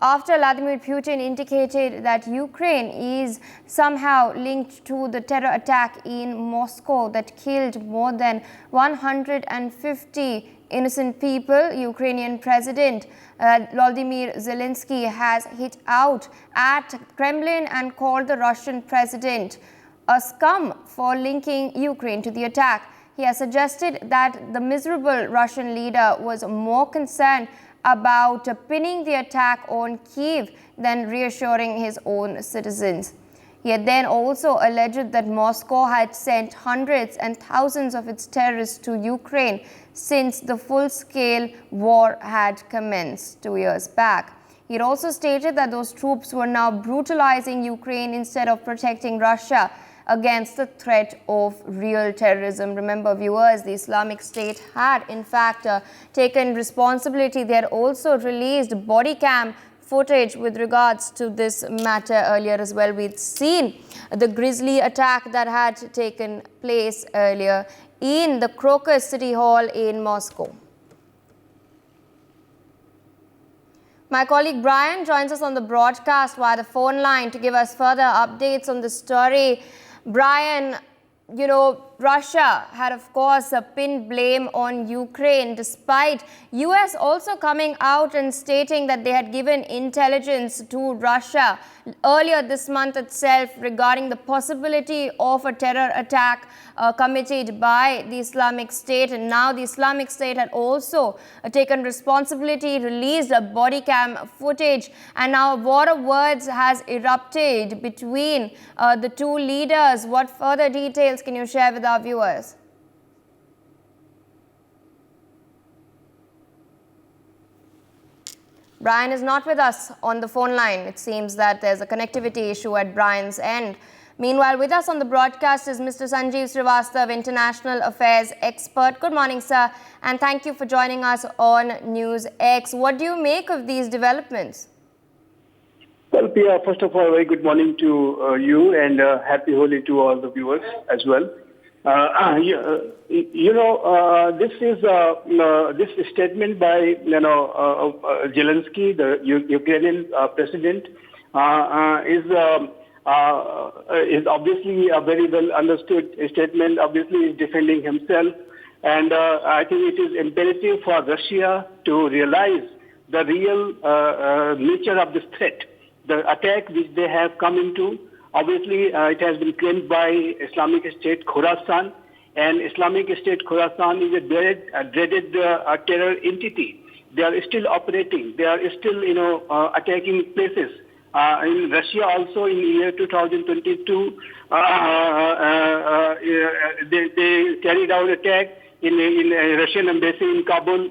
after Vladimir Putin indicated that Ukraine is somehow linked to the terror attack in Moscow that killed more than 150 innocent people. Ukrainian President Volodymyr Zelenskyy has hit out at Kremlin and called the Russian president a scum for linking Ukraine to the attack. He has suggested that the miserable Russian leader was more concerned about pinning the attack on Kyiv than reassuring his own citizens. He had then also alleged that Moscow had sent hundreds and thousands of its terrorists to Ukraine since the full-scale war had commenced 2 years back. He had also stated that those troops were now brutalizing Ukraine instead of protecting Russia against the threat of real terrorism. Remember, viewers, the Islamic State had in fact taken responsibility. They had also released body cam footage with regards to this matter earlier as well. We'd seen the grisly attack that had taken place earlier in the Crocus City Hall in Moscow. My colleague Brian joins us on the broadcast via the phone line to give us further updates on the story. Brian, you know, Russia had, of course, pinned blame on Ukraine, despite US also coming out and stating that they had given intelligence to Russia earlier this month itself regarding the possibility of a terror attack committed by the Islamic State. And now the Islamic State had also taken responsibility, released a body cam footage, and now a war of words has erupted between the two leaders. What further details can you share with our viewers? Brian is not with us on the phone line. It seems that there's a connectivity issue at Brian's end. Meanwhile, with us on the broadcast is Mr. Sanjeev Srivastav, International Affairs expert. Good morning, sir, and thank you for joining us on NewsX. What do you make of these developments? Well, Pia, first of all, very good morning to you, and happy Holi to all the viewers as well. This statement by Zelenskyy, the Ukrainian president, is obviously a very well understood statement. Obviously, he's defending himself, and I think it is imperative for Russia to realize the real nature of this threat, the attack which they have come into. Obviously, it has been claimed by Islamic State Khorasan, and Islamic State Khorasan is a dreaded terror entity. They are still operating. They are still, attacking places. In Russia also in the year 2022, they carried out attack in a Russian embassy in Kabul.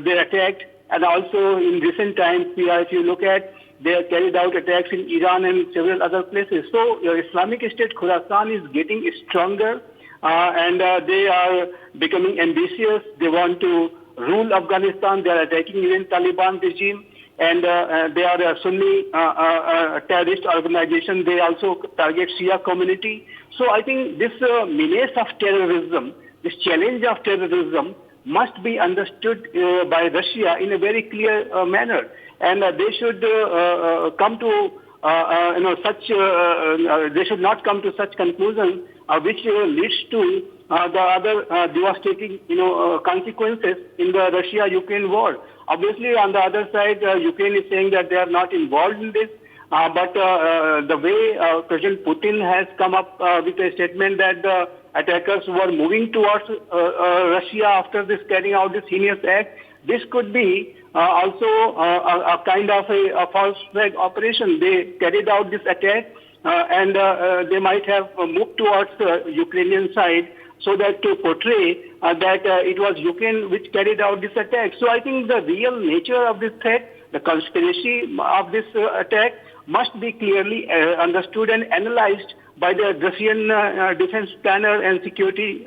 They attacked, and also in recent times, if you look at, they have carried out attacks in Iran and several other places. So Islamic State Khorasan is getting stronger, and they are becoming ambitious. They want to rule Afghanistan. They are attacking even Taliban regime, and they are a Sunni terrorist organization. They also target Shia community. So I think this menace of terrorism, this challenge of terrorism, must be understood by Russia in a very clear manner. And they should come to they should not come to such conclusion which leads to the other devastating consequences in the Russia-Ukraine war. Obviously, on the other side, Ukraine is saying that they are not involved in this. But the way President Putin has come up with a statement that the attackers were moving towards Russia after this carrying out this heinous act, this could be also a kind of a false flag operation. They carried out this attack and they might have moved towards the Ukrainian side so that to portray that it was Ukraine which carried out this attack. So I think the real nature of this threat, the conspiracy of this attack must be clearly understood and analyzed by the Russian defense planner and security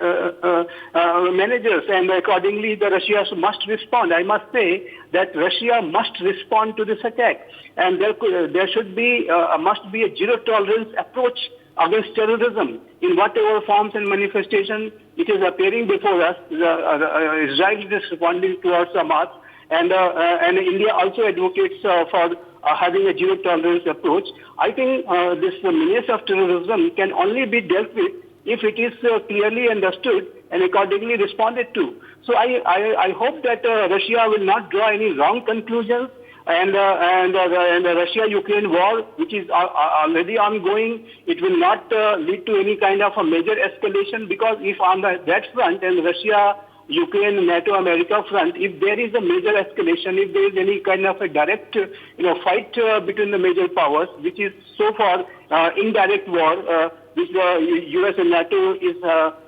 managers, and accordingly the Russia must respond. I must say that Russia must respond to this attack, and there should be must be a zero tolerance approach against terrorism in whatever forms and manifestation it is appearing before us. Israel is responding towards Hamas, and India also advocates for having a zero tolerance approach. I think this menace of terrorism can only be dealt with if it is clearly understood and accordingly responded to. So I hope that Russia will not draw any wrong conclusions, and the Russia-Ukraine war, which is already ongoing, it will not lead to any kind of a major escalation, because if on that front, and Russia, Ukraine, NATO, America front, if there is a major escalation, if there is any kind of a direct fight between the major powers, which is so far indirect war, which the US and NATO is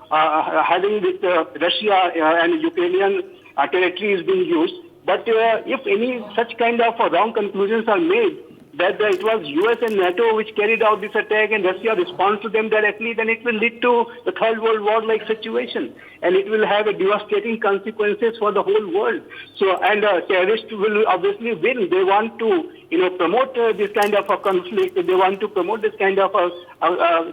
having with Russia and Ukrainian territory is being used. But if any such kind of wrong conclusions are made, that it was US and NATO which carried out this attack and Russia responds to them directly, then it will lead to the Third World War-like situation, and it will have a devastating consequences for the whole world. So, and terrorists will obviously win. They want to, promote this kind of a conflict. They want to promote this kind of a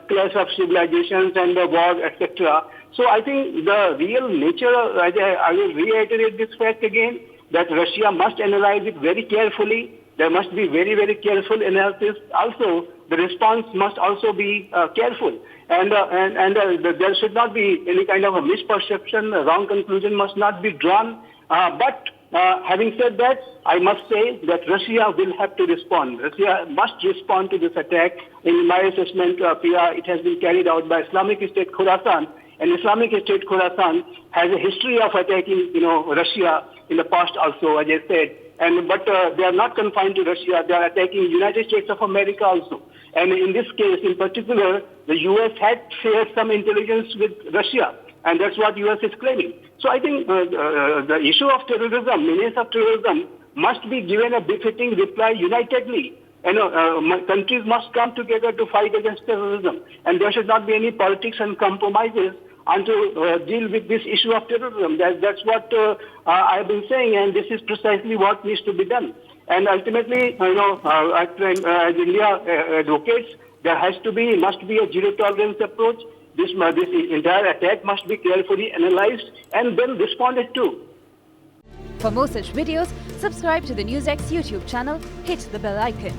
clash of civilizations and war, etc. So, I think the real nature, I will reiterate this fact again, that Russia must analyze it very carefully. There must be very, very careful analysis. Also, the response must also be careful. And there should not be any kind of a misperception. A wrong conclusion must not be drawn. But having said that, I must say that Russia will have to respond. Russia must respond to this attack. In my assessment, it has been carried out by Islamic State Khorasan. And Islamic State Khorasan has a history of attacking, Russia in the past also, as I said. But they are not confined to Russia. They are attacking United States of America also. And in this case, in particular, the U.S. had shared some intelligence with Russia, and that's what U.S. is claiming. So I think the issue of terrorism, menace of terrorism, must be given a befitting reply unitedly. Countries must come together to fight against terrorism, and there should not be any politics and compromises and to deal with this issue of terrorism. That's what I've been saying, and this is precisely what needs to be done. And ultimately, as India advocates, there must be a zero tolerance approach. This entire attack must be carefully analyzed and then responded to. For more such videos, subscribe to the NewsX YouTube channel, hit the bell icon.